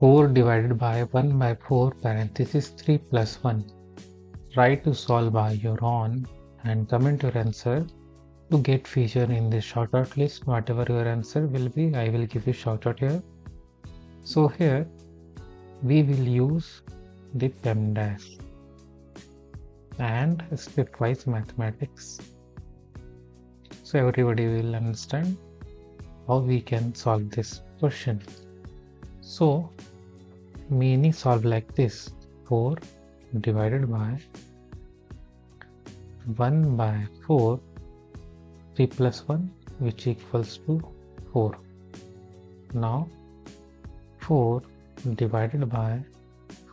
4 divided by 1 by 4 parenthesis 3 plus 1. Try to solve by your own and comment your answer. To get featured in the shoutout list, whatever your answer will be, I will give you shoutout here. So here we will use the PEMDAS and stepwise mathematics. So everybody will understand how we can solve this question. So meaning solve like this: 4 divided by 1 by 4, 3 plus 1, which equals to 4. Now 4 divided by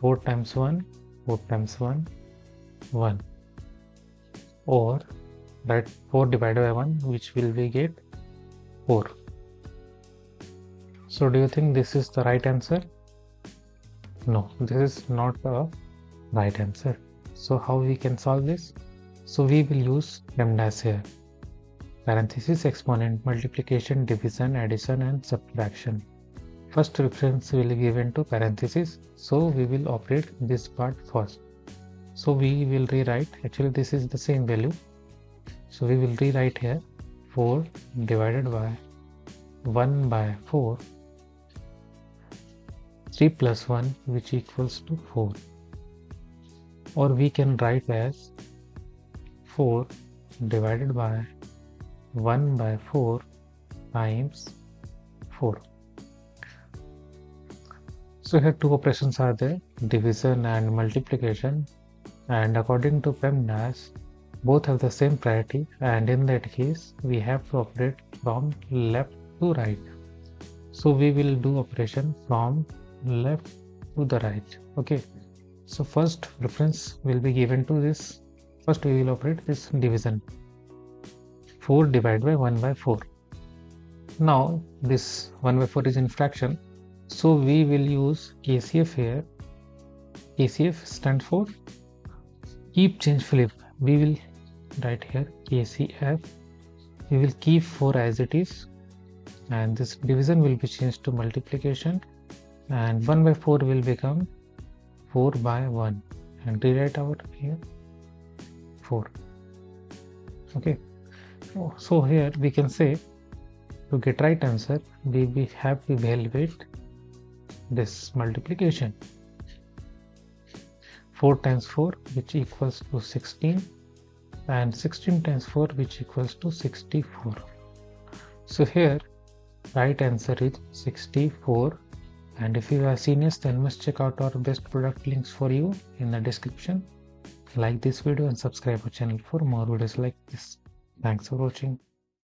4 times 1, 4 times 1, 1, or that 4 divided by 1, which will we get 4. So do you think this is the right answer? No, this is not a right answer. So how we can solve this? So we will use PEMDAS here. Parenthesis, exponent, multiplication, division, addition and subtraction. First reference will be given to parenthesis. So we will operate this part first. So we will rewrite, actually this is the same value. So we will rewrite here 4 divided by 1 by 4, 3 plus 1, which equals to 4. Or we can write as 4 divided by 1 by 4 times 4. So here two operations are there, division and multiplication, and according to PEMDAS, both have the same priority, and in that case we have to operate from left to right. So we will do operation from left to the right. Okay, so first reference will be given to this. First we will operate this division, 4 divided by 1 by 4. Now this 1 by 4 is in fraction, so we will use KCF here. KCF stands for keep, change, flip. We will write here KCF. We will keep 4 as it is, and this division will be changed to multiplication, and 1 by 4 will become 4 by 1, and rewrite out here 4. Okay, so here we can say to get right answer we have to evaluate this multiplication. 4 times 4, which equals to 16, and 16 times 4, which equals to 64. So here right answer is 64. And if you are seniors, then must check out our best product links for you in the description. Like this video and subscribe our channel for more videos like this. Thanks for watching.